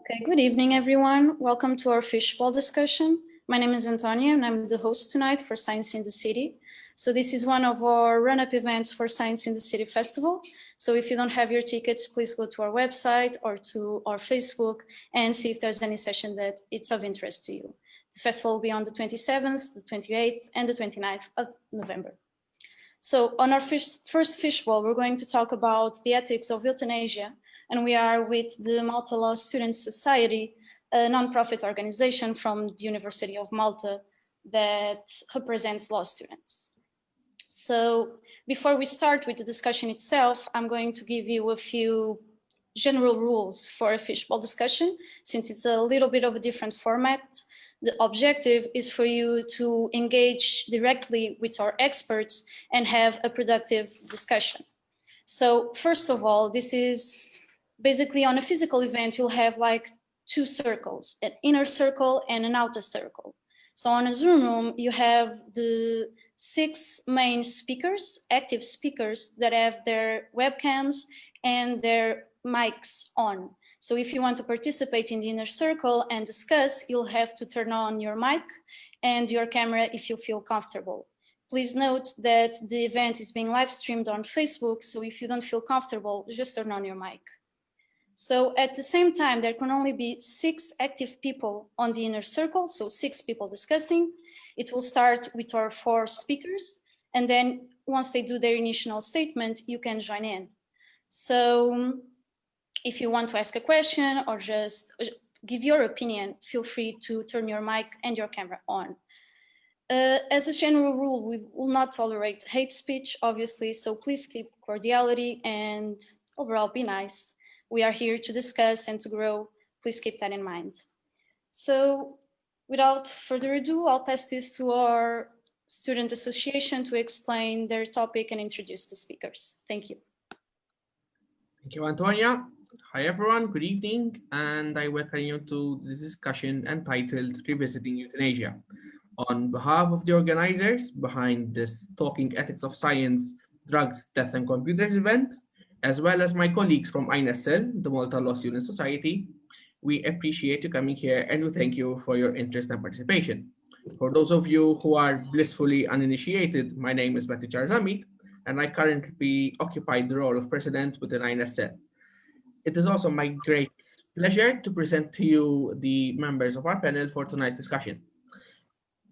Okay, good evening, everyone. Welcome to our Fishbowl discussion. My name is Antonia, and I'm the host tonight for Science in the City. So this is one of our run-up events for Science in the City Festival. So if you don't have your tickets, please go to our website or to our Facebook and see if there's any session that it's of interest to you. The festival will be on the 27th, the 28th, and the 29th of November. So on our first Fishbowl, we're going to talk about the ethics of euthanasia, and we are with the Malta Law Students Society, a nonprofit organization from the University of Malta that represents law students. So before we start with the discussion itself, I'm going to give you a few general rules for a Fishbowl discussion, since it's a little bit of a different format. The objective is for you to engage directly with our experts and have a productive discussion. So first of all, this is basically on a physical event, you'll have like two circles, an inner circle and an outer circle. So on a Zoom room, you have the 6 main speakers, active speakers that have their webcams and their mics on. So if you want to participate in the inner circle and discuss, you'll have to turn on your mic and your camera if you feel comfortable. Please note that the event is being live streamed on Facebook, so if you don't feel comfortable, just turn on your mic. So at the same time, there can only be 6 active people on the inner circle, so 6 people discussing. It will start with our 4 speakers, and then once they do their initial statement, you can join in. So if you want to ask a question or just give your opinion, feel free to turn your mic and your camera on. As a general rule, we will not tolerate hate speech, obviously, so please keep cordiality and overall be nice. We are here to discuss and to grow. Please keep that in mind. So without further ado, I'll pass this to our student association to explain their topic and introduce the speakers. Thank you. Thank you, Antonia. Hi, everyone. Good evening, and I welcome you to this discussion entitled Revisiting Euthanasia. On behalf of the organizers behind this Talking Ethics of Science, Drugs, Death and Computers event, as well as my colleagues from INSL, the Malta Law Students Society, we appreciate you coming here and we thank you for your interest and participation. For those of you who are blissfully uninitiated, my name is Mati Charzamit, and I currently occupy the role of president within INSL. It is also my great pleasure to present to you the members of our panel for tonight's discussion.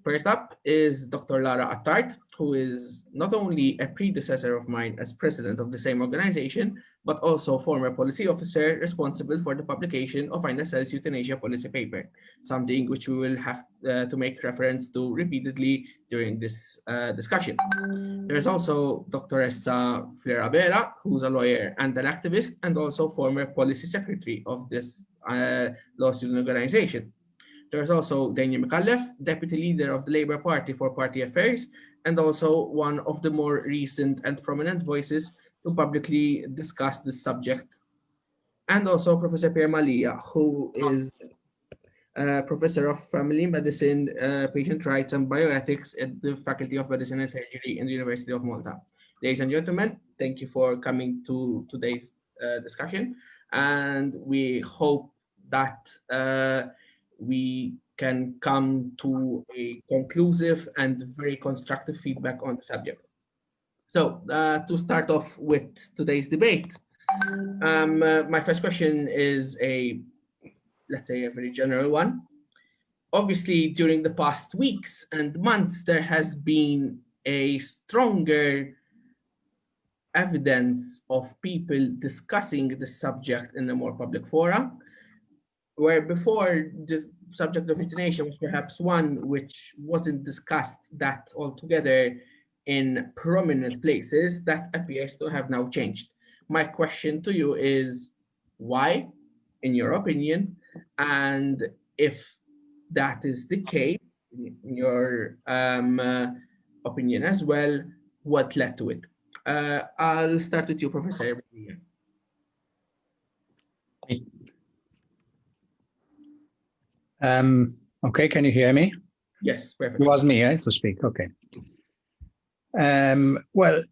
First up is Dr. Lara Attard, who is not only a predecessor of mine as president of the same organization, but also former policy officer responsible for the publication of INSL's euthanasia policy paper, something which we will have to make reference to repeatedly during this discussion. There is also Dr. Essa Flerabera, who's a lawyer and an activist, and also former policy secretary of this law student organization. There's also Daniel McAuliffe, deputy leader of the Labour Party for Party Affairs, and also one of the more recent and prominent voices to publicly discuss this subject. And also Professor Pierre Malia, who is Professor of Family Medicine, Patient Rights and Bioethics at the Faculty of Medicine and Surgery in the University of Malta. Ladies and gentlemen, thank you for coming to today's discussion, and we hope that we can come to a conclusive and very constructive feedback on the subject. So to start off with today's debate, my first question is let's say a very general one. Obviously, during the past weeks and months, there has been a stronger evidence of people discussing the subject in a more public forum, where before the subject of euthanasia was perhaps one which wasn't discussed that altogether in prominent places. That appears to have now changed. My question to you is why, in your opinion, and if that is the case, in your opinion as well, what led to it? I'll start with you, Professor. Okay, can you hear me? Yes, perfect. It was me to speak, okay. Well,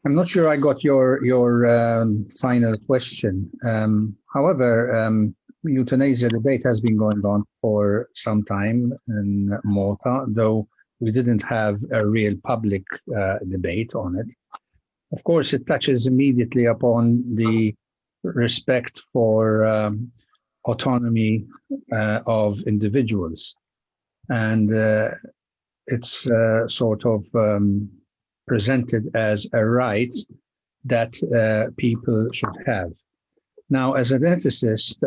I'm not sure I got your final question. However, euthanasia debate has been going on for some time in Malta, though we didn't have a real public debate on it. Of course, it touches immediately upon the respect for autonomy of individuals. And it's sort of presented as a right that people should have. Now, as an ethicist,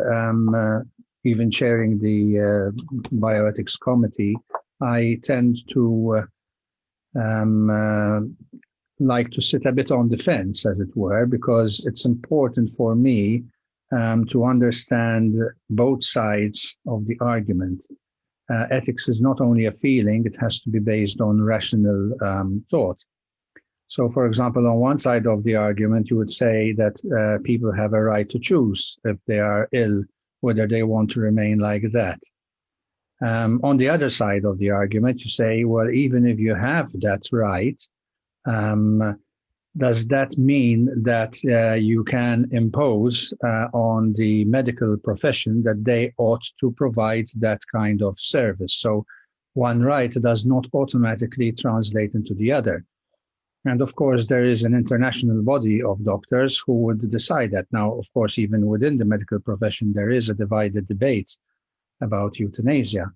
even chairing the bioethics committee, I tend to like to sit a bit on the fence, as it were, because it's important for me to understand both sides of the argument. Ethics is not only a feeling, it has to be based on rational thought. So, for example, on one side of the argument, you would say that people have a right to choose if they are ill, whether they want to remain like that. On the other side of the argument, you say, well, even if you have that right, does that mean that you can impose on the medical profession that they ought to provide that kind of service? So one right does not automatically translate into the other. And of course, there is an international body of doctors who would decide that. Now, of course, even within the medical profession, there is a divided debate about euthanasia.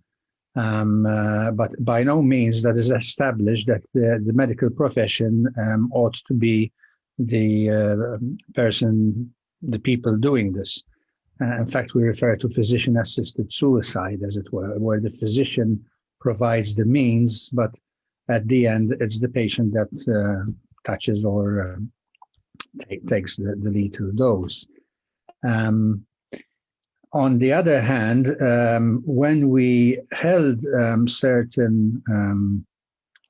But by no means that is established that the medical profession ought to be the the people doing this. In fact, we refer to physician-assisted suicide, as it were, where the physician provides the means, but at the end, it's the patient that touches or takes the lethal dose. On the other hand, when we held certain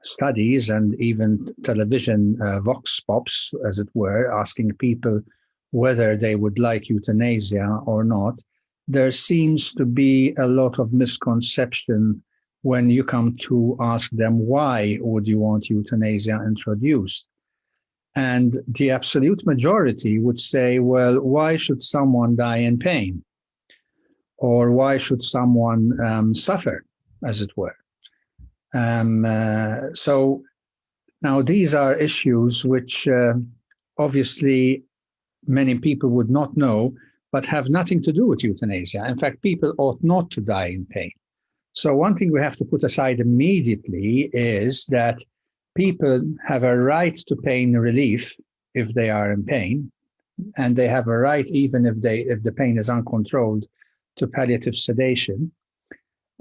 studies and even television vox pops, as it were, asking people whether they would like euthanasia or not, there seems to be a lot of misconception when you come to ask them, why would you want euthanasia introduced? And the absolute majority would say, well, why should someone die in pain? Or why should someone suffer, as it were? So now these are issues which obviously many people would not know, but have nothing to do with euthanasia. In fact, people ought not to die in pain. So one thing we have to put aside immediately is that people have a right to pain relief if they are in pain, and they have a right, even if the pain is uncontrolled, to palliative sedation.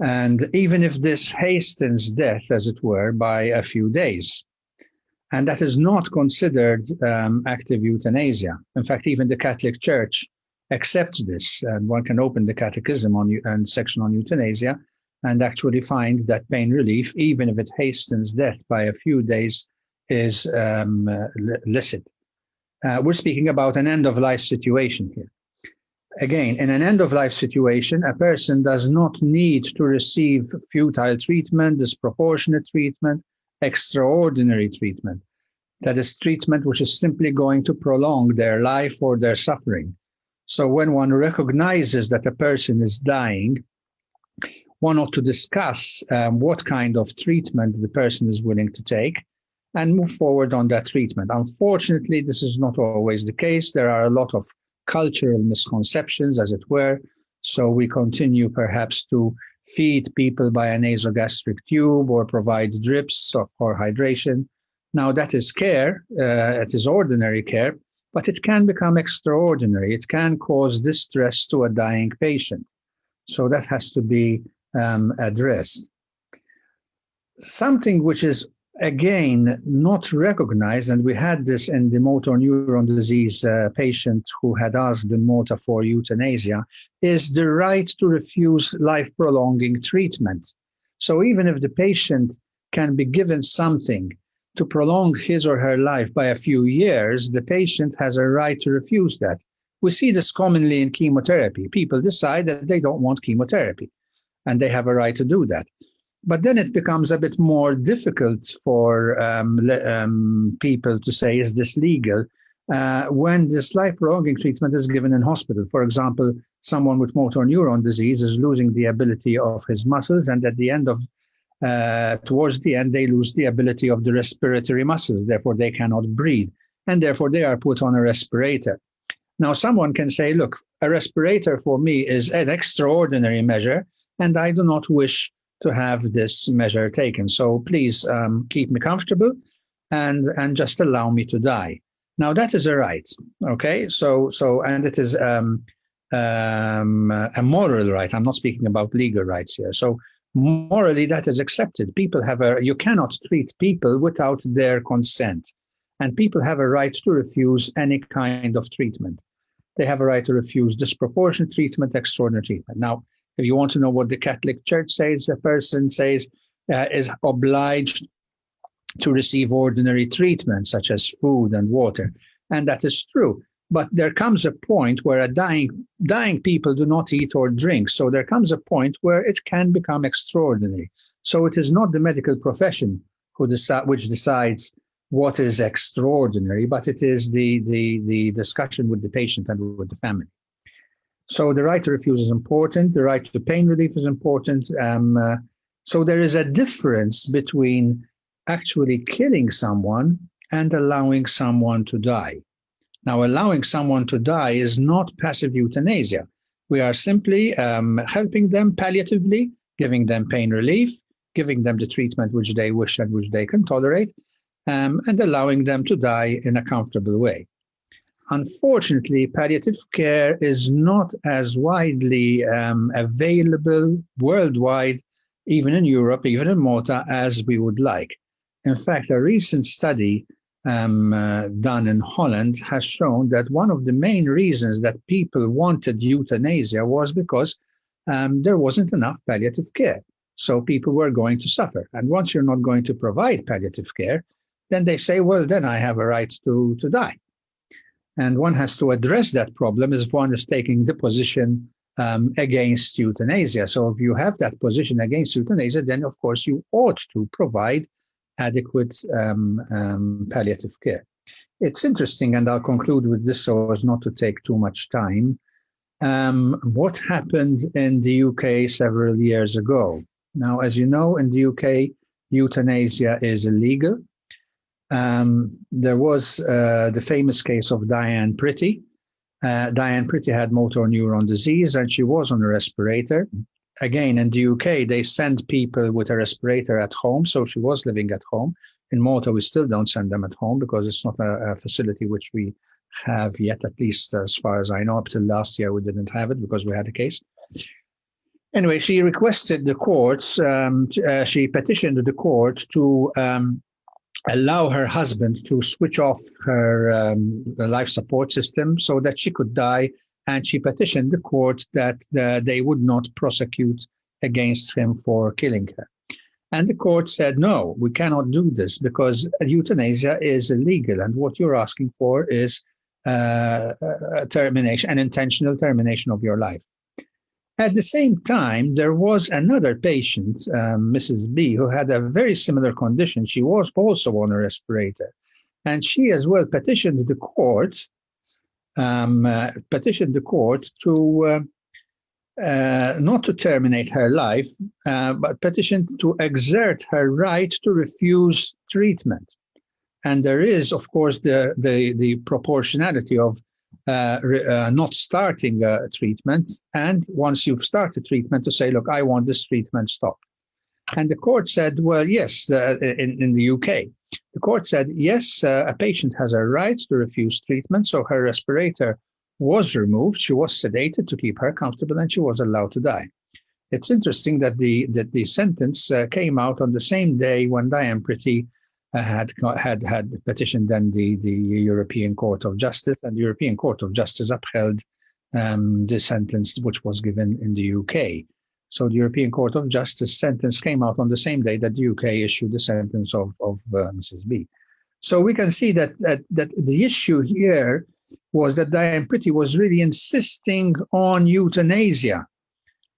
And even if this hastens death, as it were, by a few days. And that is not considered active euthanasia. In fact, even the Catholic Church accepts this. And one can open the catechism and section on euthanasia and actually find that pain relief, even if it hastens death by a few days, is licit. We're speaking about an end-of-life situation here. Again, in an end-of-life situation, a person does not need to receive futile treatment, disproportionate treatment, extraordinary treatment. That is treatment which is simply going to prolong their life or their suffering. So when one recognizes that a person is dying, one ought to discuss what kind of treatment the person is willing to take and move forward on that treatment. Unfortunately, this is not always the case. There are a lot of cultural misconceptions, as it were. So we continue perhaps to feed people by a nasogastric tube or provide drips for hydration. Now that is care, it is ordinary care, but it can become extraordinary. It can cause distress to a dying patient. So that has to be addressed. Something which is, again, not recognized, and we had this in the motor neuron disease patient who had asked in Malta for euthanasia, is the right to refuse life-prolonging treatment. So even if the patient can be given something to prolong his or her life by a few years, the patient has a right to refuse that. We see this commonly in chemotherapy. People decide that they don't want chemotherapy, and they have a right to do that. But then it becomes a bit more difficult for people to say, is this legal? When this life-prolonging treatment is given in hospital. For example, someone with motor neuron disease is losing the ability of his muscles, and at the end of, towards the end, they lose the ability of the respiratory muscles. Therefore, they cannot breathe, and therefore they are put on a respirator. Now, someone can say, look, a respirator for me is an extraordinary measure, and I do not wish to have this measure taken. So please keep me comfortable and just allow me to die. Now that is a right, okay? So and it is a moral right. I'm not speaking about legal rights here. So morally, that is accepted. People have you cannot treat people without their consent, and people have a right to refuse any kind of treatment. They have a right to refuse disproportionate treatment, extraordinary treatment. Now, if you want to know what the Catholic Church says, a person says is obliged to receive ordinary treatment, such as food and water. And that is true. But there comes a point where dying people do not eat or drink. So there comes a point where it can become extraordinary. So it is not the medical profession which decides what is extraordinary, but it is the discussion with the patient and with the family. So the right to refuse is important. The right to pain relief is important. So there is a difference between actually killing someone and allowing someone to die. Now, allowing someone to die is not passive euthanasia. We are simply helping them palliatively, giving them pain relief, giving them the treatment which they wish and which they can tolerate, and allowing them to die in a comfortable way. Unfortunately, palliative care is not as widely available worldwide, even in Europe, even in Malta, as we would like. In fact, a recent study done in Holland has shown that one of the main reasons that people wanted euthanasia was because there wasn't enough palliative care. So people were going to suffer. And once you're not going to provide palliative care, then they say, well, then I have a right to die. And one has to address that problem if one is taking the position against euthanasia. So if you have that position against euthanasia, then of course you ought to provide adequate palliative care. It's interesting, and I'll conclude with this so as not to take too much time. What happened in the UK several years ago? Now, as you know, in the UK, euthanasia is illegal. There was the famous case of Diane Pretty. Diane Pretty had motor neuron disease and she was on a respirator. Again, in the UK, they send people with a respirator at home. So she was living at home. In Malta, we still don't send them at home because it's not a facility which we have yet, at least as far as I know. Up till last year, we didn't have it because we had a case. Anyway, she requested the courts, she petitioned the court to allow her husband to switch off her life support system so that she could die. And she petitioned the court that they would not prosecute against him for killing her. And the court said, no, we cannot do this because euthanasia is illegal. And what you're asking for is termination, an intentional termination of your life. At the same time, there was another patient, Mrs. B, who had a very similar condition. She was also on a respirator. And she as well petitioned the court to not to terminate her life, but petitioned to exert her right to refuse treatment. And there is, of course, the proportionality of not starting treatment, and once you've started treatment, to say, look, I want this treatment stopped. And the court said, well, yes, in the UK, the court said, yes, a patient has a right to refuse treatment. So her respirator was removed. She was sedated to keep her comfortable, and she was allowed to die. It's interesting that the sentence came out on the same day when Diane Pretty had petitioned then the European Court of Justice, and the European Court of Justice upheld the sentence which was given in the UK. So the European Court of Justice sentence came out on the same day that the UK issued the sentence of Mrs. B. So we can see that the issue here was that Diane Pretty was really insisting on euthanasia.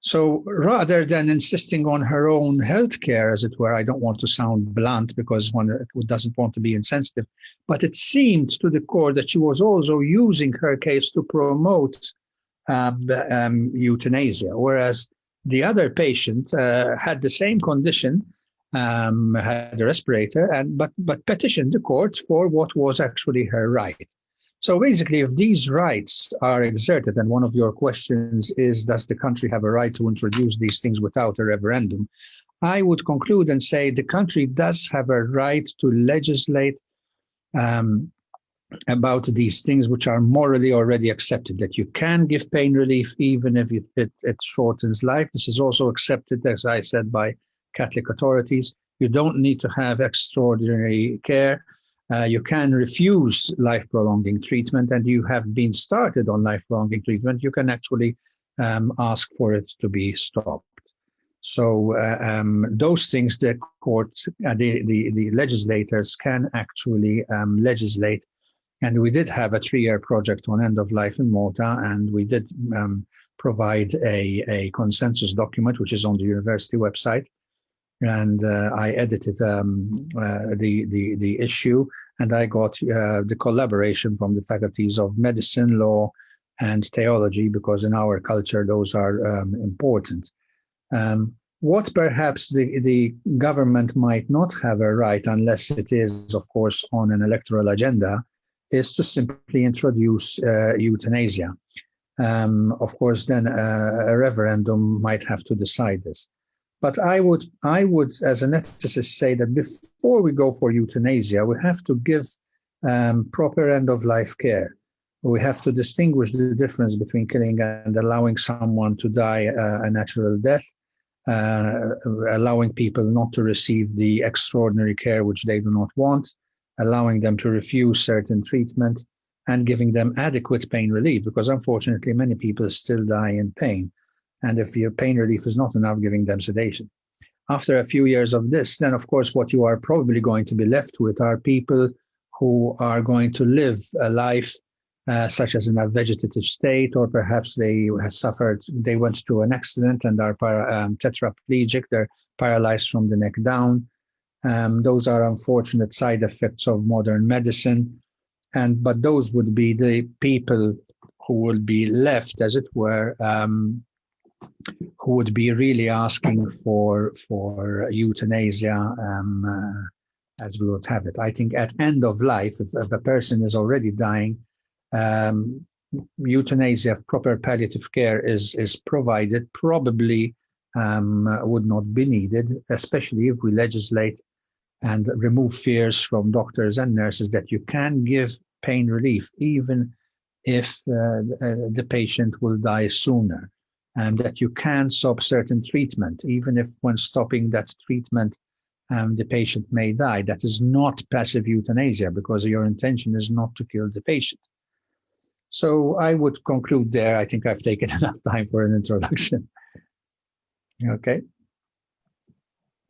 So rather than insisting on her own health care, as it were, I don't want to sound blunt because one doesn't want to be insensitive, but it seemed to the court that she was also using her case to promote euthanasia, whereas the other patient had the same condition, had a respirator, but petitioned the court for what was actually her right. So basically, if these rights are exerted, and one of your questions is, does the country have a right to introduce these things without a referendum? I would conclude and say the country does have a right to legislate about these things which are morally already accepted, that you can give pain relief even if it shortens life. This is also accepted, as I said, by Catholic authorities. You don't need to have extraordinary care. You can refuse life-prolonging treatment, and you have been started on life-prolonging treatment. You can actually ask for it to be stopped. So those things the court, the legislators can actually legislate. And we did have a 3-year project on end of life in Malta, and we did provide a consensus document, which is on the university website. And I edited the issue, and I got the collaboration from the faculties of medicine, law, and theology, because in our culture, those are important. What perhaps the government might not have a right, unless it is, of course, on an electoral agenda, is to simply introduce euthanasia. Of course, then a referendum might have to decide this. But I would, as an ethicist, say that before we go for euthanasia, we have to give proper end-of-life care. We have to distinguish the difference between killing and allowing someone to die a natural death, allowing people not to receive the extraordinary care which they do not want, allowing them to refuse certain treatment, and giving them adequate pain relief, because unfortunately many people still die in pain. And if your pain relief is not enough, giving them sedation. After a few years of this, then of course what you are probably going to be left with are people who are going to live a life such as in a vegetative state, or perhaps they went through an accident and are tetraplegic, they're paralyzed from the neck down. Those are unfortunate side effects of modern medicine. But those would be the people who will be left, as it were, who would be really asking for euthanasia as we would have it. I think at end of life, if a person is already dying, euthanasia, proper palliative care is provided, probably would not be needed, especially if we legislate and remove fears from doctors and nurses that you can give pain relief even if the patient will die sooner, and that you can stop certain treatment even if when stopping that treatment the patient may die. That is not passive euthanasia, because your intention is not to kill the patient. So I would conclude there. I think I've taken enough time for an introduction. Okay.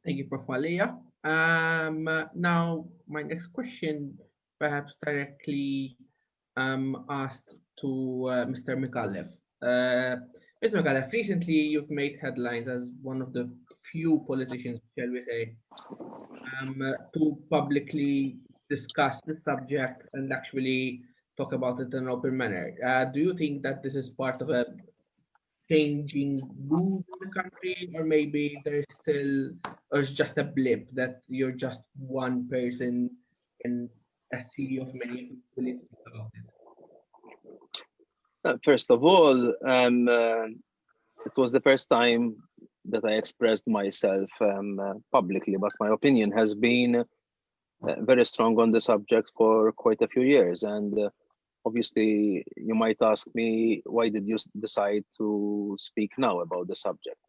Thank you, Prof. Malia. Now, my next question, perhaps directly asked to Mr. McAuliffe. Mr. McAuliffe, recently you've made headlines as one of the few politicians, shall we say, to publicly discuss the subject and actually talk about it in an open manner. Do you think that this is part of a changing mood in the country, or maybe there's still, or it's just a blip that you're just one person in a sea of many people about it? First of all, it was the first time that I expressed myself publicly, but my opinion has been very strong on the subject for quite a few years. And obviously, you might ask me, why did you decide to speak now about the subject?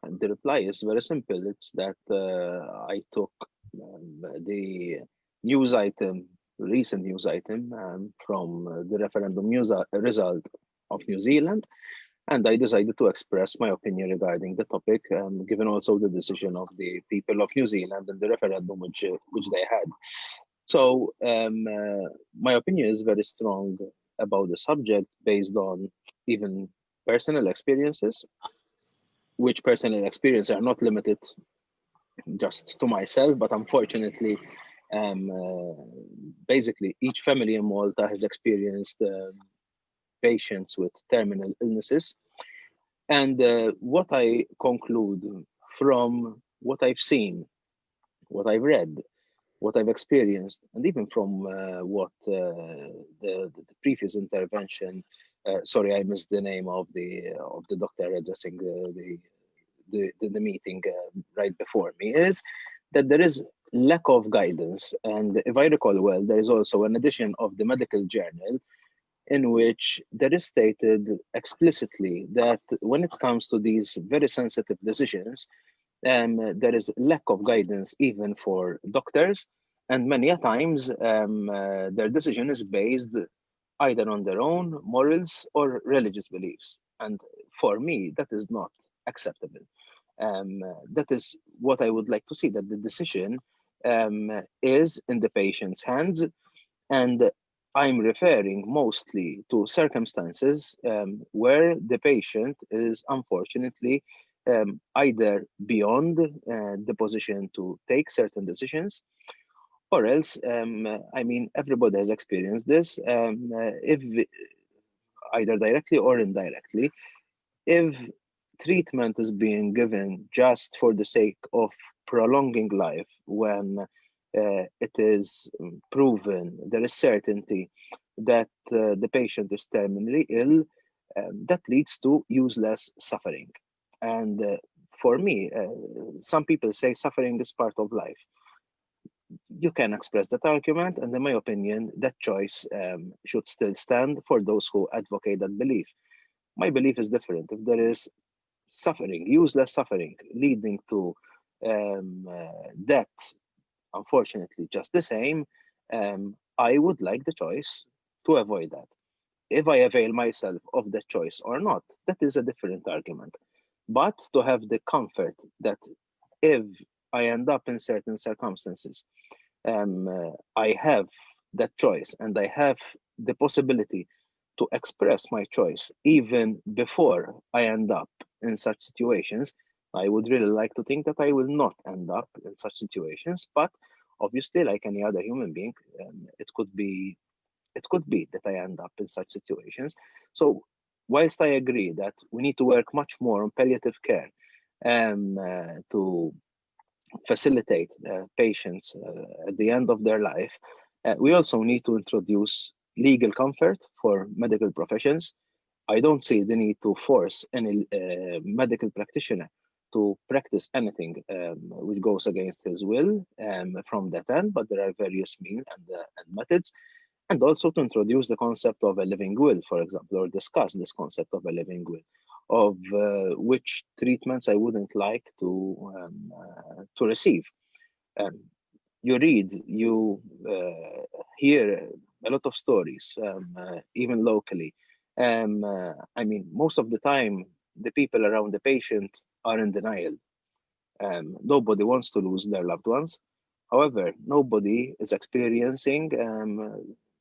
And the reply is very simple. It's that I took the news item, recent news item from the referendum result of New Zealand, and I decided to express my opinion regarding the topic, given also the decision of the people of New Zealand and the referendum which they had. So my opinion is very strong about the subject based on even personal experiences, which personal experience are not limited just to myself, but unfortunately, basically each family in Malta has experienced patients with terminal illnesses. And what I conclude from what I've seen, what I've read, what I've experienced, and even from what the previous intervention, sorry, I missed the name of the doctor addressing the meeting right before me, is that there is lack of guidance. And if I recall well, there is also an edition of the medical journal in which there is stated explicitly that when it comes to these very sensitive decisions, there is lack of guidance even for doctors, and many a times their decision is based either on their own morals or religious beliefs. And for me, that is not acceptable. That is what I would like to see, that the decision is in the patient's hands. And I'm referring mostly to circumstances where the patient is unfortunately either beyond the position to take certain decisions, or else, I mean, everybody has experienced this, if either directly or indirectly, if treatment is being given just for the sake of prolonging life when it is proven, there is certainty that the patient is terminally ill, that leads to useless suffering. And for me, some people say suffering is part of life. You can express that argument, and in my opinion, that choice should still stand for those who advocate that belief. My belief is different. If there is suffering, useless suffering, leading to death, unfortunately, just the same, I would like the choice to avoid that. If I avail myself of that choice or not, that is a different argument. But to have the comfort that if I end up in certain circumstances, I have that choice and I have the possibility to express my choice even before I end up in such situations, I would really like to think that I will not end up in such situations. But obviously, like any other human being, it could be that I end up in such situations. So whilst I agree that we need to work much more on palliative care to facilitate patients at the end of their life, we also need to introduce legal comfort for medical professions. I don't see the need to force any medical practitioner to practice anything which goes against his will from that end, but there are various means and methods. And also to introduce the concept of a living will, for example, or discuss this concept of a living will, of which treatments I wouldn't like to receive. You read, you hear a lot of stories, even locally. I mean, most of the time, the people around the patient are in denial. Nobody wants to lose their loved ones. However, nobody is experiencing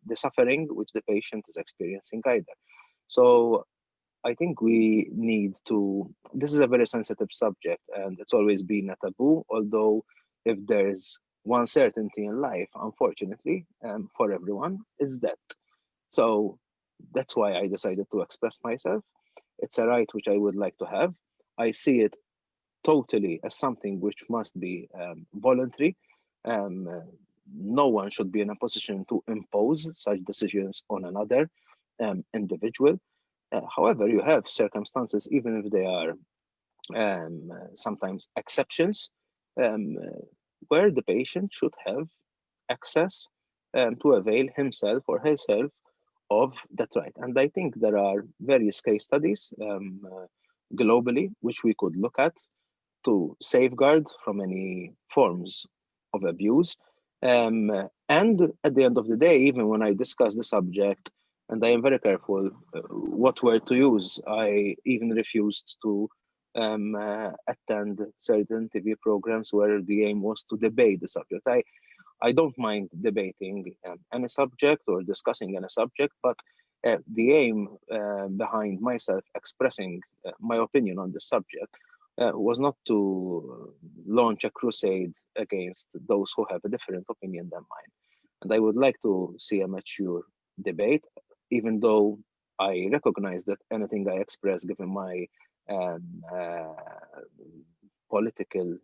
the suffering which the patient is experiencing either. So I think we need to, this is a very sensitive subject and it's always been a taboo, although if there's one certainty in life, unfortunately, for everyone, is death. So that's why I decided to express myself. It's a right which I would like to have. I see it totally as something which must be voluntary. No one should be in a position to impose such decisions on another individual. However, you have circumstances, even if they are sometimes exceptions, where the patient should have access to avail himself or herself of that right. And I think there are various case studies globally which we could look at to safeguard from any forms of abuse. And at the end of the day, even when I discuss the subject, and I am very careful what word to use, I even refused to attend certain TV programs where the aim was to debate the subject. I don't mind debating any subject or discussing any subject, but the aim behind myself expressing my opinion on the subject was not to launch a crusade against those who have a different opinion than mine. And I would like to see a mature debate, even though I recognize that anything I express, given my political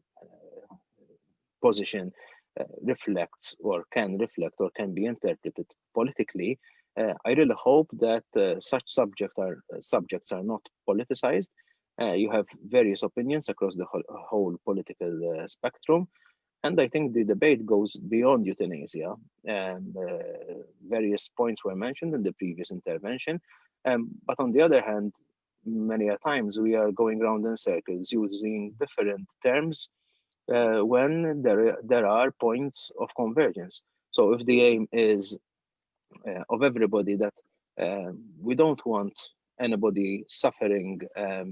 position, reflects or can reflect or can be interpreted politically. I really hope that such subjects are not politicized. You have various opinions across the whole political spectrum. And I think the debate goes beyond euthanasia. Various points were mentioned in the previous intervention. But on the other hand, many a times we are going round in circles using different terms when there are points of convergence. So if the aim is of everybody that we don't want anybody suffering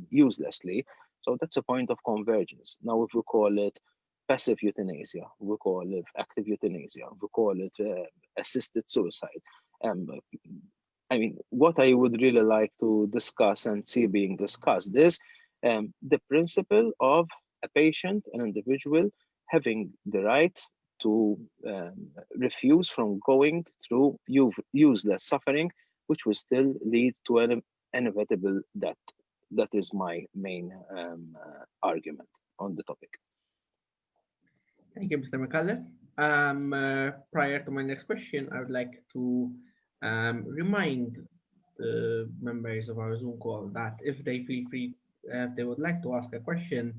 uselessly, so that's a point of convergence. Now, if we call it passive euthanasia, we call it active euthanasia, we call it assisted suicide. I mean, what I would really like to discuss and see being discussed is the principle of a patient, an individual, having the right to refuse from going through useless suffering, which will still lead to an inevitable death. That is my main argument on the topic. Thank you, Mr. McAuliffe. Prior to my next question, I would like to remind the members of our Zoom call that if they feel free, if they would like to ask a question,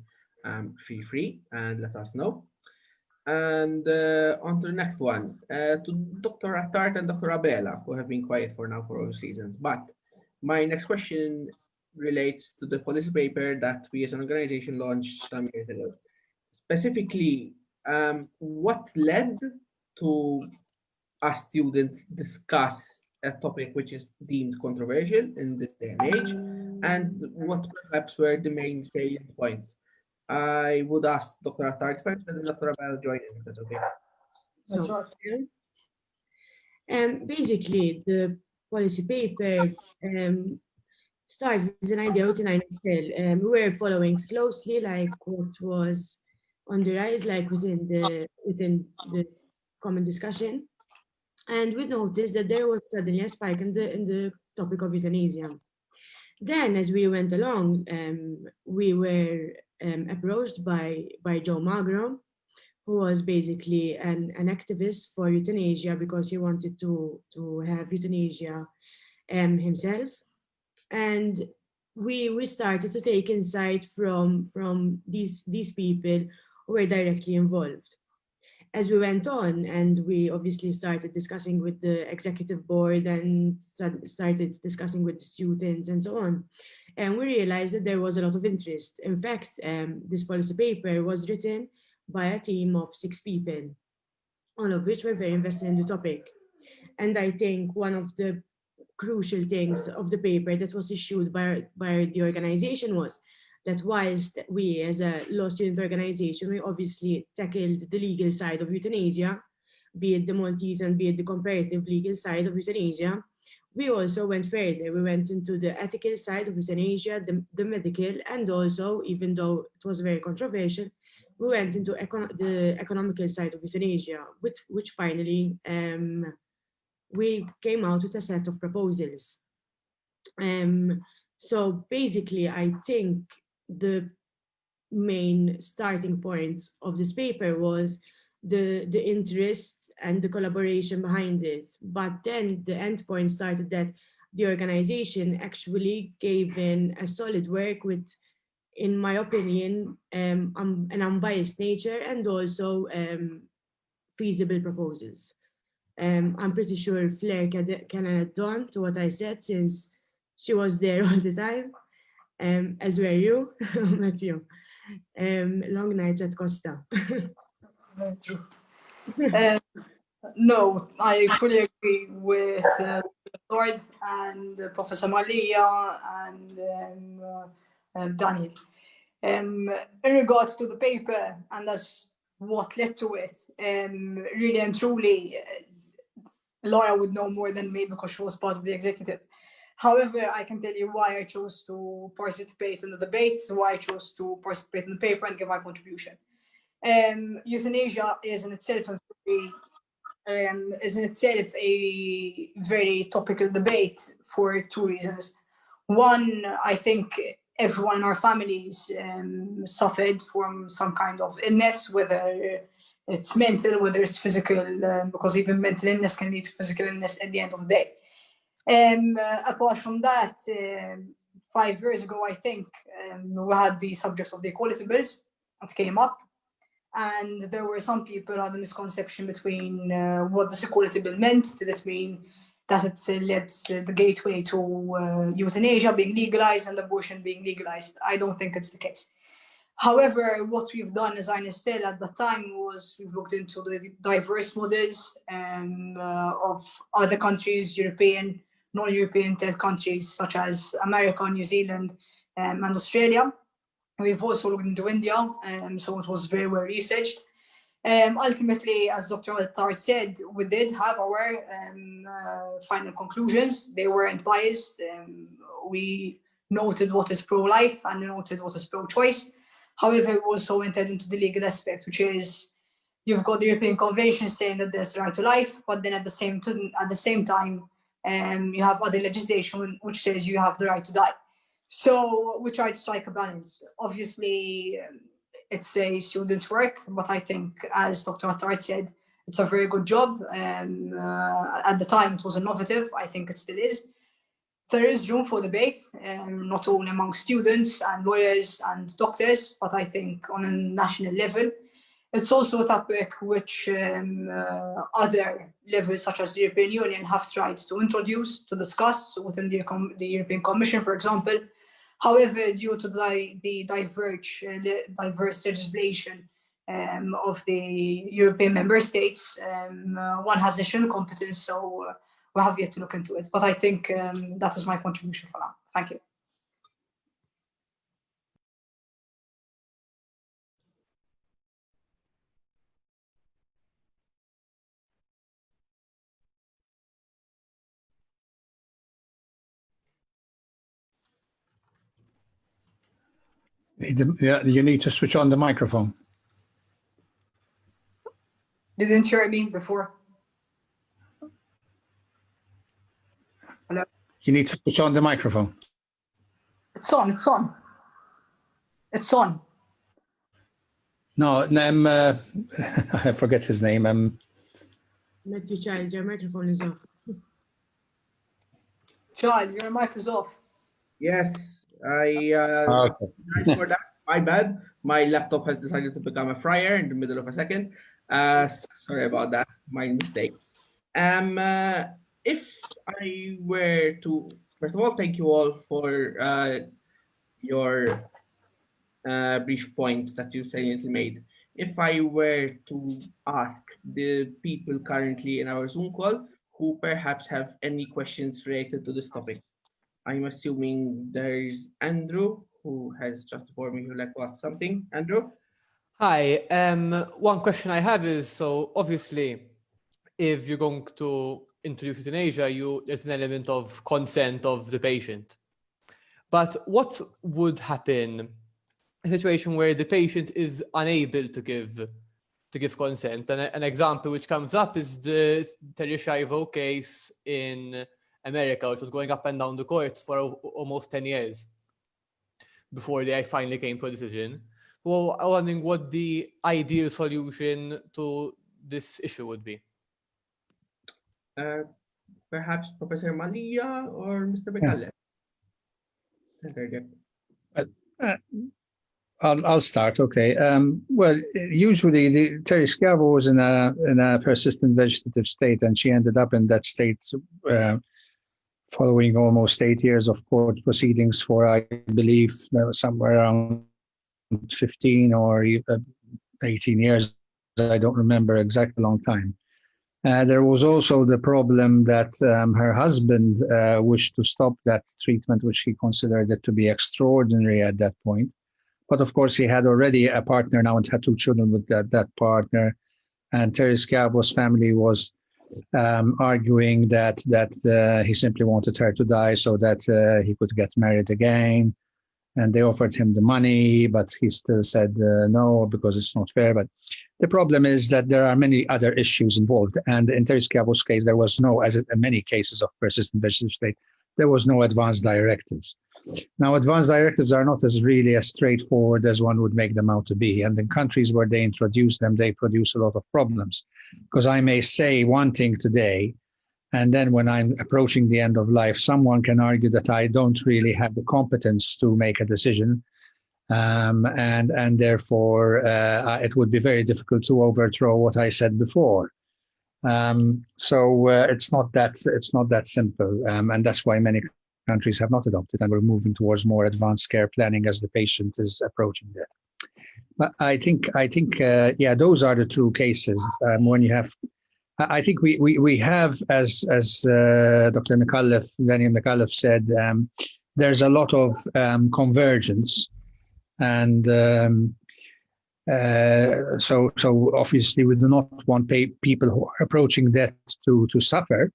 feel free and let us know. And on to the next one, to Dr. Attard and Dr. Abela, who have been quiet for now for obvious reasons. But my next question relates to the policy paper that we as an organization launched some years ago. Specifically, what led to us students discuss a topic which is deemed controversial in this day and age, and what perhaps were the main salient points? I would ask Dr. Attard first, and then Dr. Abel join in, if that's okay. That's right. Basically, the policy paper started as an idea within INSL. We were following closely, like what was on the rise, like within the common discussion, and we noticed that there was suddenly a spike in the topic of euthanasia. Then, as we went along, we were approached by Joe Magro, who was basically an activist for euthanasia because he wanted to have euthanasia himself. And we started to take insight from these people who were directly involved. As we went on, and we obviously started discussing with the executive board and started discussing with the students and so on, and we realized that there was a lot of interest. In fact, this policy paper was written by a team of 6 people, all of which were very invested in the topic. And I think one of the crucial things of the paper that was issued by the organization was that whilst we as a law student organization, we obviously tackled the legal side of euthanasia, be it the Maltese and be it the comparative legal side of euthanasia, we also went further. We went into the ethical side of euthanasia, the medical, and also, even though it was very controversial, we went into the economical side of euthanasia, which finally we came out with a set of proposals. So basically, I think the main starting point of this paper was the interest and the collaboration behind it. But then the end point started that the organization actually gave in a solid work with, in my opinion, an unbiased nature and also feasible proposals. I'm pretty sure Flair can add on to what I said, since she was there all the time, as were you, Matthew. Long nights at Costa. Very true. No, I fully agree with Lord and Professor Malia and Daniel. In regards to the paper, and that's what led to it, really and truly, Laura would know more than me because she was part of the executive. However, I can tell you why I chose to participate in the debate, why I chose to participate in the paper and give my contribution. Euthanasia is in itself a very topical debate for two reasons. One, I think everyone in our families suffered from some kind of illness, whether it's mental, whether it's physical, because even mental illness can lead to physical illness at the end of the day. Apart from that, 5 years ago, I think, we had the subject of the equality bills that came up. And there were some people who had a misconception between what this equality bill meant. Did it mean that it led the gateway to euthanasia being legalized and abortion being legalized? I don't think it's the case. However, what we've done as INSTEL at the time was we've looked into the diverse models of other countries, European, non-European third countries such as America, New Zealand, and Australia. We've also looked into India, so it was very well researched. Ultimately, as Dr. Al-Tart said, we did have our final conclusions. They weren't biased. We noted what is pro-life and noted what is pro-choice. However, we also entered into the legal aspect, which is you've got the European Convention saying that there's a right to life, but then at the same time, you have other legislation which says you have the right to die. So we try to strike a balance. Obviously, it's a student's work, but I think, as Dr. Al-Tart said, it's a very good job. At the time, it was innovative. I think it still is. There is room for debate, not only among students and lawyers and doctors, but I think on a national level. It's also a topic which other levels, such as the European Union, have tried to introduce, to discuss within the European Commission, for example. However, due to the diverse legislation of the European member states, one has national competence, so we have yet to look into it. But I think that is my contribution for now. Thank you. Yeah, you need to switch on the microphone. Didn't hear me before. Hello? You need to switch on the microphone. It's on. It's on. It's on. No, I forget his name. Matthew Child, your microphone is off. Child, your mic is off. Yes, I Okay. apologize for that. My bad. My laptop has decided to become a fryer in the middle of a second. Sorry about that. My mistake. If I were to, first of all, thank you all for your brief points that you saliently made. If I were to ask the people currently in our Zoom call who perhaps have any questions related to this topic, I'm assuming there's Andrew who has just before me who would like to ask something. Andrew? Hi. One question I have is, so obviously, if you're going to introduce euthanasia, there's an element of consent of the patient. But what would happen in a situation where the patient is unable to give consent? And an example which comes up is the Terry Schiavo case in America, which was going up and down the courts for almost 10 years before they finally came to a decision. Well, I'm wondering what the ideal solution to this issue would be. Perhaps Professor Malia or Mr. Becale? I'll start. Okay. Well, usually Terry Schiavo was in a persistent vegetative state, and she ended up in that state following almost 8 years of court proceedings for, I believe, somewhere around 15 or 18 years. I don't remember exactly long time. There was also the problem that her husband wished to stop that treatment, which he considered it to be extraordinary at that point. But of course, he had already a partner now and had 2 children with that partner. And Terry Schiavo's family was arguing that he simply wanted her to die so that he could get married again. And they offered him the money, but he still said no, because it's not fair. But the problem is that there are many other issues involved. And in Terry Schiavo's case, there was no, as in many cases of persistent vegetative state, there was no advance directives. Now, advance directives are not really as straightforward as one would make them out to be. And in countries where they introduce them, they produce a lot of problems. Because I may say one thing today, and then when I'm approaching the end of life, someone can argue that I don't really have the competence to make a decision. And therefore, it would be very difficult to overthrow what I said before. So it's not that simple. And that's why many countries have not adopted, and we're moving towards more advanced care planning as the patient is approaching that. But I think, yeah, those are the true cases. When you have, I think we have, as Dr. McAuliffe, Daniel McAuliffe said, there's a lot of convergence, and so obviously we do not want people who are approaching death to suffer,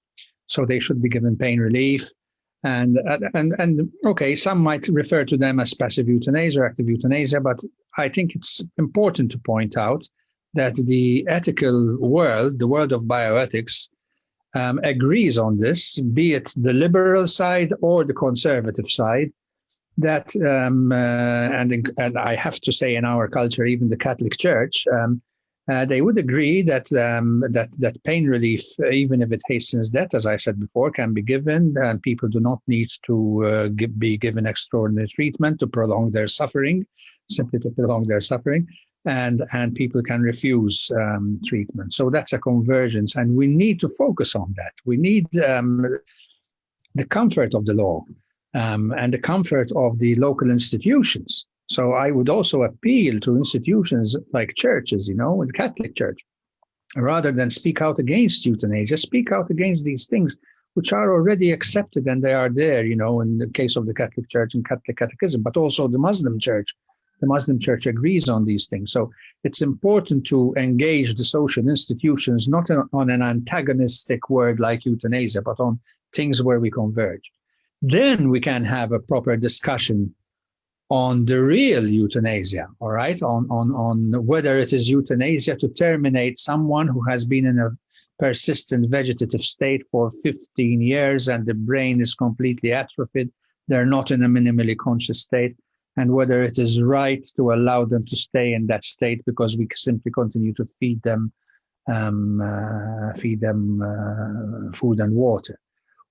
so they should be given pain relief. And okay, some might refer to them as passive euthanasia or active euthanasia, but I think it's important to point out that the ethical world, the world of bioethics, agrees on this, be it the liberal side or the conservative side, that, and I have to say in our culture, even the Catholic Church, they would agree that that pain relief, even if it hastens death, as I said before, can be given, and people do not need to be given extraordinary treatment to prolong their suffering, simply to prolong their suffering, and people can refuse treatment. So that's a convergence, and we need to focus on that. We need the comfort of the law and the comfort of the local institutions. So I would also appeal to institutions like churches, the Catholic Church, rather than speak out against euthanasia, speak out against these things which are already accepted, and they are there, in the case of the Catholic Church and Catholic Catechism, but also the Muslim Church. The Muslim Church agrees on these things. So it's important to engage the social institutions, not on an antagonistic word like euthanasia, but on things where we converge. Then we can have a proper discussion on the real euthanasia, all right? On whether it is euthanasia to terminate someone who has been in a persistent vegetative state for 15 years and the brain is completely atrophied, they're not in a minimally conscious state, and whether it is right to allow them to stay in that state because we simply continue to feed them food and water.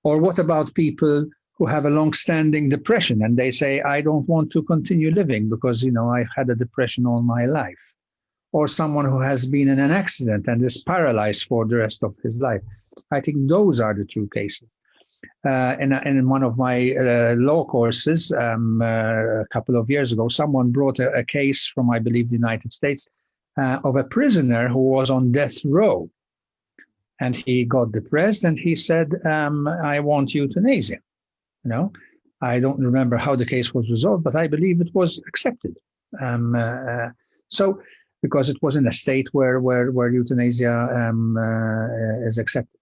Or what about people who have a long-standing depression and they say, I don't want to continue living because, I've had a depression all my life. Or someone who has been in an accident and is paralyzed for the rest of his life. I think those are the true cases. In one of my law courses a couple of years ago, someone brought a case from, I believe, the United States of a prisoner who was on death row. And he got depressed and he said, I want euthanasia. I don't remember how the case was resolved, but I believe it was accepted. So, because it was in a state where euthanasia is accepted.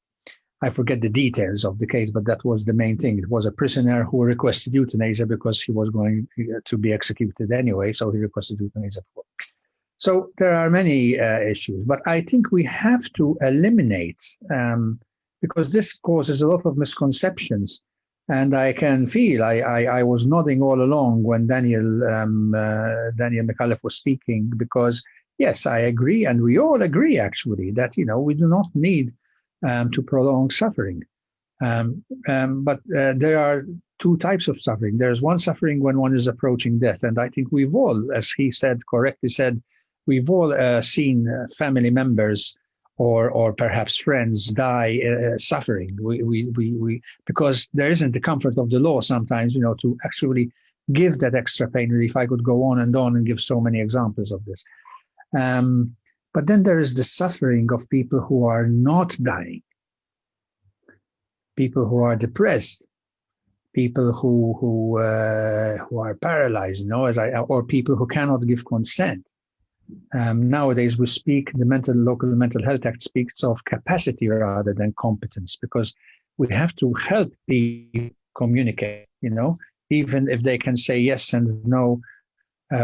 I forget the details of the case, but that was the main thing. It was a prisoner who requested euthanasia because he was going to be executed anyway, so he requested euthanasia. So there are many issues, but I think we have to eliminate, because this causes a lot of misconceptions. And I can feel, I was nodding all along when Daniel McAuliffe was speaking, because yes, I agree, and we all agree actually that, we do not need to prolong suffering. But there are two types of suffering. There's one suffering when one is approaching death. And I think we've all, as he correctly said, we've all seen family members or perhaps friends die suffering. We because there isn't the comfort of the law sometimes, to actually give that extra pain relief. I could go on and give so many examples of this. But then there is the suffering of people who are not dying, people who are depressed, people who are paralyzed, or people who cannot give consent. Nowadays, the Local Mental Health Act speaks of capacity rather than competence, because we have to help people communicate, even if they can say yes and no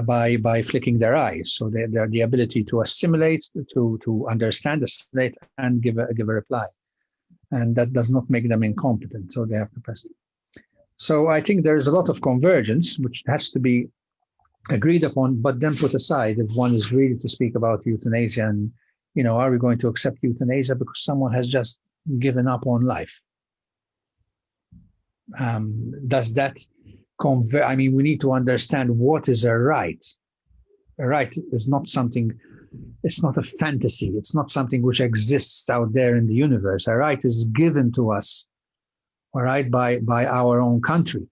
by flicking their eyes. So they're the ability to assimilate, to understand, assimilate, and give a reply. And that does not make them incompetent, so they have capacity. So I think there's a lot of convergence, which has to be agreed upon, but then put aside if one is really to speak about euthanasia and, are we going to accept euthanasia because someone has just given up on life? Does that convert? I mean, we need to understand what is a right. A right is not something, it's not a fantasy. It's not something which exists out there in the universe. A right is given to us, all right, by our own country.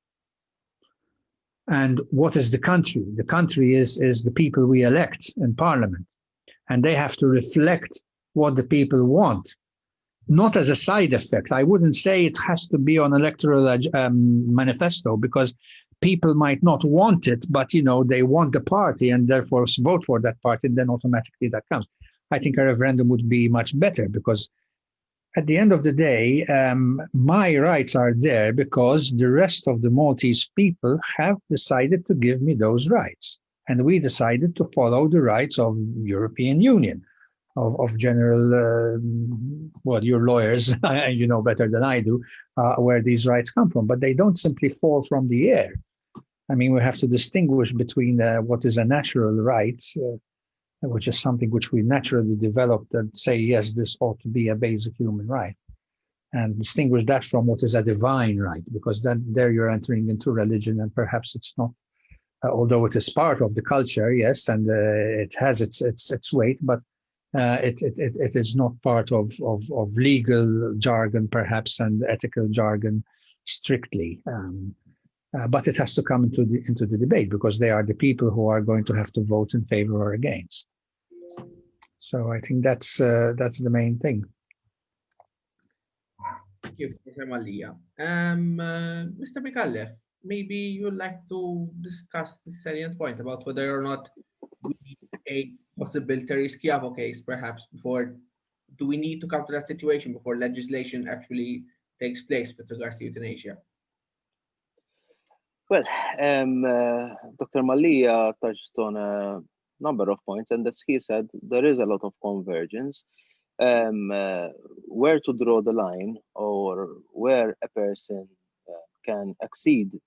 And what is the country? The country is the people we elect in parliament. And they have to reflect what the people want, not as a side effect. I wouldn't say it has to be on electoral manifesto, because people might not want it, but, they want the party and therefore vote for that party, and then automatically that comes. I think a referendum would be much better, because at the end of the day, my rights are there because the rest of the Maltese people have decided to give me those rights. And we decided to follow the rights of European Union, of general, well, you're lawyers, and you know better than I do, where these rights come from. But they don't simply fall from the air. I mean, we have to distinguish between what is a natural right, which is something which we naturally developed and say, yes, this ought to be a basic human right, and distinguish that from what is a divine right, because then there you're entering into religion, and perhaps it's not, although it is part of the culture, yes, and it has its weight, but it is not part of legal jargon, perhaps, and ethical jargon strictly. But it has to come into the debate, because they are the people who are going to have to vote in favor or against. So I think that's the main thing. Thank you, Professor Malia. Mr. Mikallef, maybe you'd like to discuss the salient point about whether or not we need a possibility Schiavo case, perhaps, before. Do we need to come to that situation before legislation actually takes place with regards to euthanasia? Well, Dr. Malia touched on a number of points, and as he said, there is a lot of convergence. Where to draw the line, or where a person can accede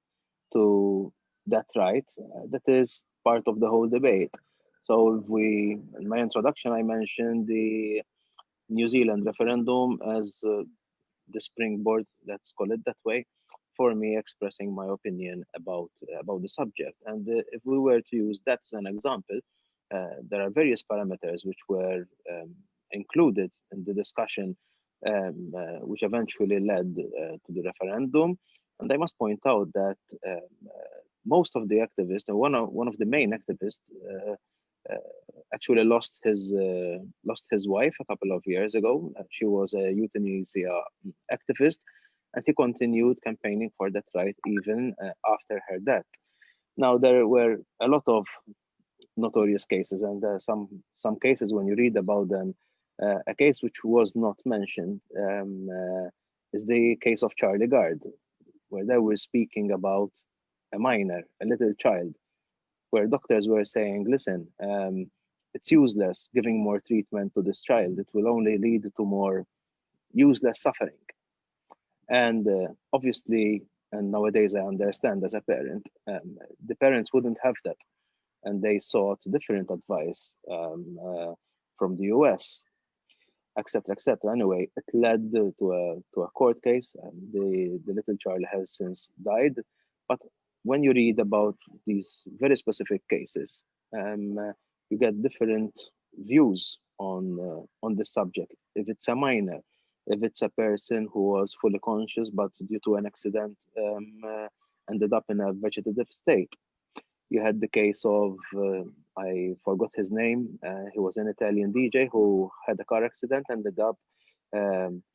to that right, that is part of the whole debate. So in my introduction, I mentioned the New Zealand referendum as the springboard, let's call it that way, for me expressing my opinion about the subject. And if we were to use that as an example, there are various parameters which were included in the discussion, which eventually led to the referendum. And I must point out that most of the activists, and one of the main activists, actually lost his wife a couple of years ago. She was a euthanasia activist, and he continued campaigning for that right even after her death. Now, there were a lot of notorious cases, and some cases, when you read about them, a case which was not mentioned is the case of Charlie Gard, where they were speaking about a minor, a little child, where doctors were saying, listen, it's useless giving more treatment to this child. It will only lead to more useless suffering. And obviously, and nowadays I understand as a parent, the parents wouldn't have that. And they sought different advice from the US, etc., etc. Anyway, it led to a court case. The little child has since died. But when you read about these very specific cases, you get different views on the subject. If it's a minor, if it's a person who was fully conscious but due to an accident ended up in a vegetative state. You had the case of, I forgot his name, he was an Italian DJ who had a car accident, ended up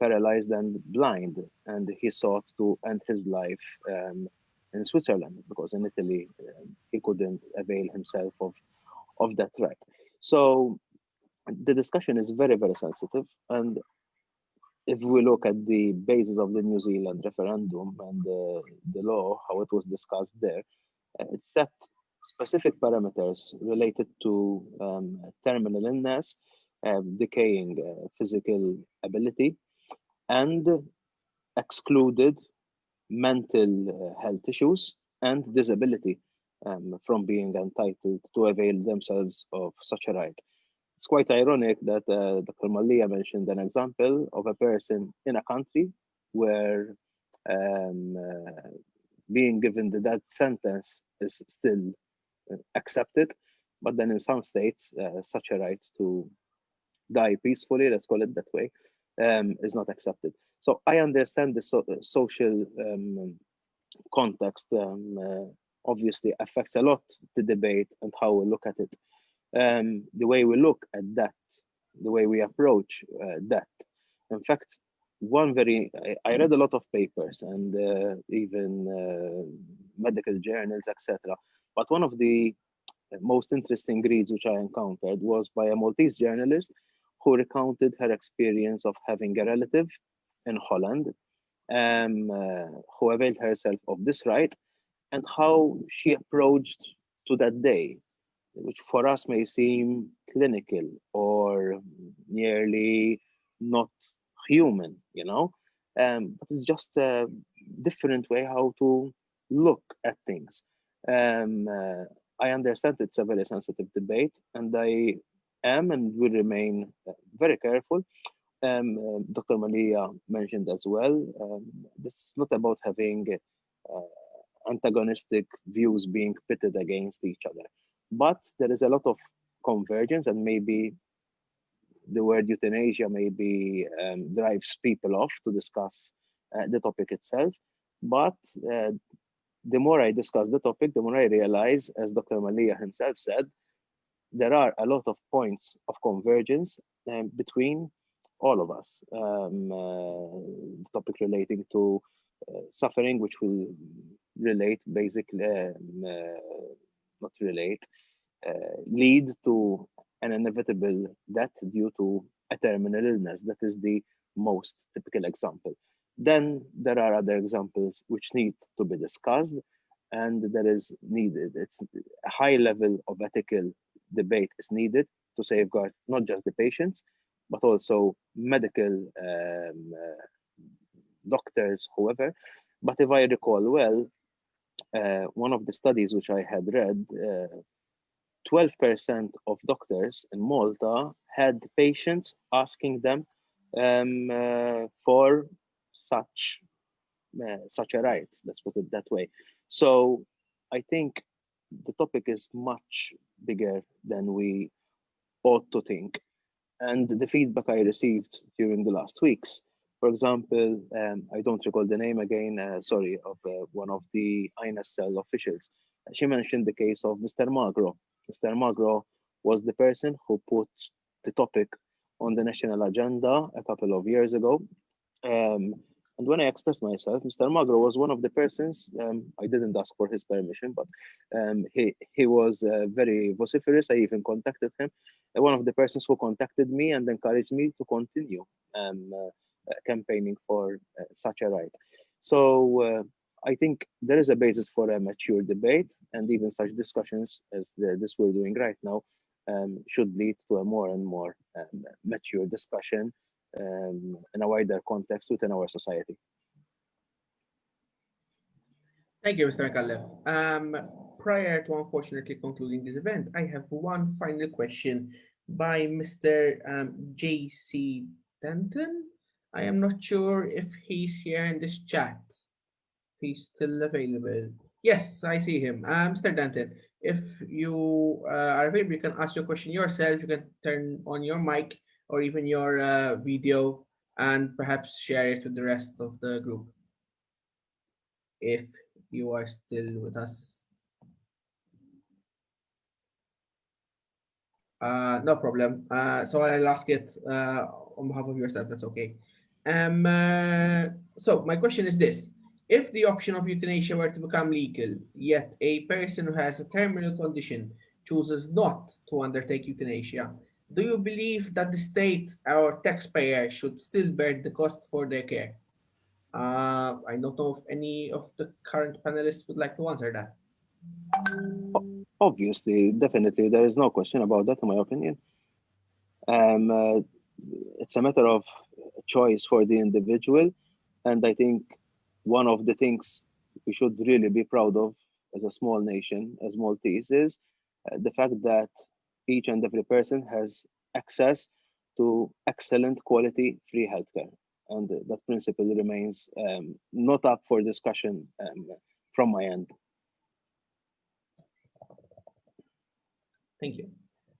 paralyzed and blind, and he sought to end his life in Switzerland, because in Italy he couldn't avail himself of that right. So the discussion is very, very sensitive. And if we look at the basis of the New Zealand referendum and the law, how it was discussed there, it set specific parameters related to terminal illness, decaying physical ability, and excluded mental health issues and disability from being entitled to avail themselves of such a right. It's quite ironic that Dr. Malia mentioned an example of a person in a country where being given the death sentence is still accepted, but then in some states, such a right to die peacefully, let's call it that way, is not accepted. So I understand the social context obviously affects a lot the debate and how we look at it. The way we look at that, the way we approach that. In fact, I read a lot of papers and even medical journals, etc. But one of the most interesting reads which I encountered was by a Maltese journalist who recounted her experience of having a relative in Holland who availed herself of this right and how she approached to that day, which for us may seem clinical or nearly not human, but it's just a different way how to look at things. I understand it's a very sensitive debate, and I am and will remain very careful. Dr. Malia mentioned as well, this is not about having antagonistic views being pitted against each other, but there is a lot of convergence, and maybe the word euthanasia maybe drives people off to discuss the topic itself. But the more I discuss the topic, the more I realize, as Dr. Malia himself said, there are a lot of points of convergence between all of us. The topic relating to suffering, which will relate basically, not relate, lead to an inevitable death due to a terminal illness. That is the most typical example. Then there are other examples which need to be discussed, and it's a high level of ethical debate is needed to safeguard not just the patients, but also medical doctors, whoever. But if I recall well, one of the studies which I had read, 12% of doctors in Malta had patients asking them for such a right. Let's put it that way. So I think the topic is much bigger than we ought to think. And the feedback I received during the last weeks, for example, I don't recall the name again, of one of the INSL officials. She mentioned the case of Mr. Magro. Mr. Magro was the person who put the topic on the national agenda a couple of years ago. And when I expressed myself, Mr. Magro was one of the persons, I didn't ask for his permission, but he was very vociferous. I even contacted him. One of the persons who contacted me and encouraged me to continue campaigning for such a right. So I think there is a basis for a mature debate, and even such discussions as this we're doing right now should lead to a more and more mature discussion in a wider context within our society. Thank you, Mr. McAuliffe. Prior to unfortunately concluding this event, I have one final question by Mr. J.C. Denton. I am not sure if he's here in this chat. He's still available. Yes, I see him. Mr. Denton, if you are available, you can ask your question yourself. You can turn on your mic or even your video and perhaps share it with the rest of the group. If you are still with us. No problem. So I'll ask it on behalf of yourself. That's okay. So my question is this. If the option of euthanasia were to become legal, yet a person who has a terminal condition chooses not to undertake euthanasia, do you believe that the state or taxpayer should still bear the cost for their care? I don't know if any of the current panelists would like to answer that. Obviously, definitely, there is no question about that, in my opinion. It's a matter of choice for the individual, and I think one of the things we should really be proud of as a small nation, as Maltese, is the fact that each and every person has access to excellent quality free healthcare, and that principle remains not up for discussion from my end. Thank you.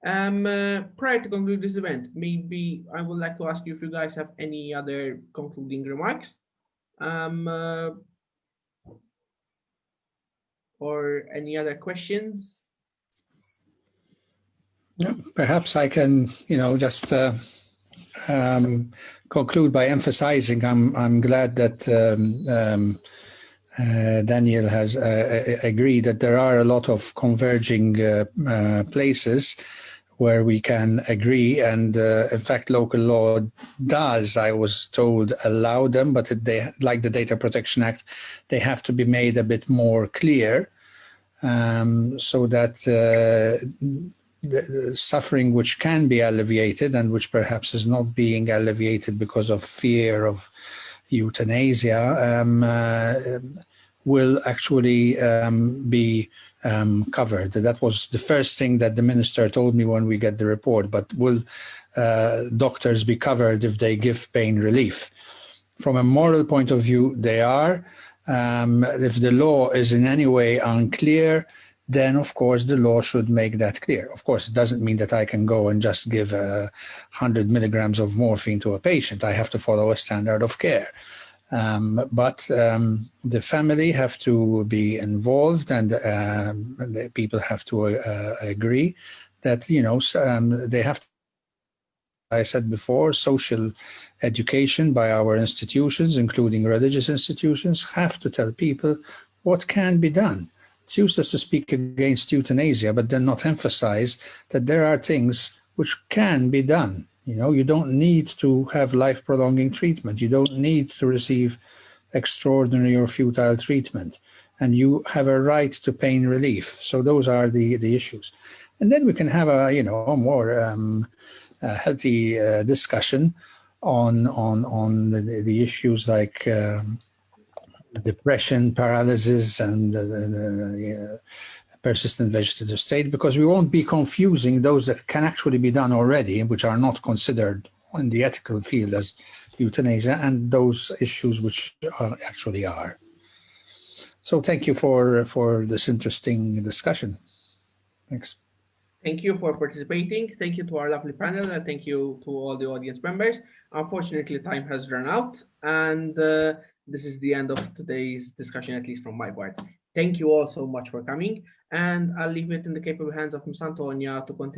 Prior to conclude this event, maybe I would like to ask you if you guys have any other concluding remarks, or any other questions. Yeah, perhaps I can, just conclude by emphasizing I'm glad that Daniel has agreed that there are a lot of converging places where we can agree, and in fact local law does, I was told, allow them, but they, like the Data Protection Act, they have to be made a bit more clear, so that the suffering which can be alleviated and which perhaps is not being alleviated because of fear of euthanasia will actually be covered. That was the first thing that the minister told me when we get the report. But will doctors be covered if they give pain relief? From a moral point of view, they are. If the law is in any way unclear, then of course the law should make that clear. Of course, it doesn't mean that I can go and just give 100 milligrams of morphine to a patient. I have to follow a standard of care. But the family have to be involved, and the people have to agree that, they have to, I said before, social education by our institutions, including religious institutions, have to tell people what can be done. It's useless to speak against euthanasia, but then not emphasize that there are things which can be done. You don't need to have life-prolonging treatment. You don't need to receive extraordinary or futile treatment. And you have a right to pain relief. So those are the issues. And then we can have a more healthy discussion on the issues like depression, paralysis, and persistent vegetative state, because we won't be confusing those that can actually be done already, which are not considered in the ethical field as euthanasia, and those issues which actually are. So thank you for this interesting discussion. Thanks. Thank you for participating. Thank you to our lovely panel, and thank you to all the audience members. Unfortunately, time has run out, and this is the end of today's discussion, at least from my part. Thank you all so much for coming, and I'll leave it in the capable hands of Ms. Antonia to continue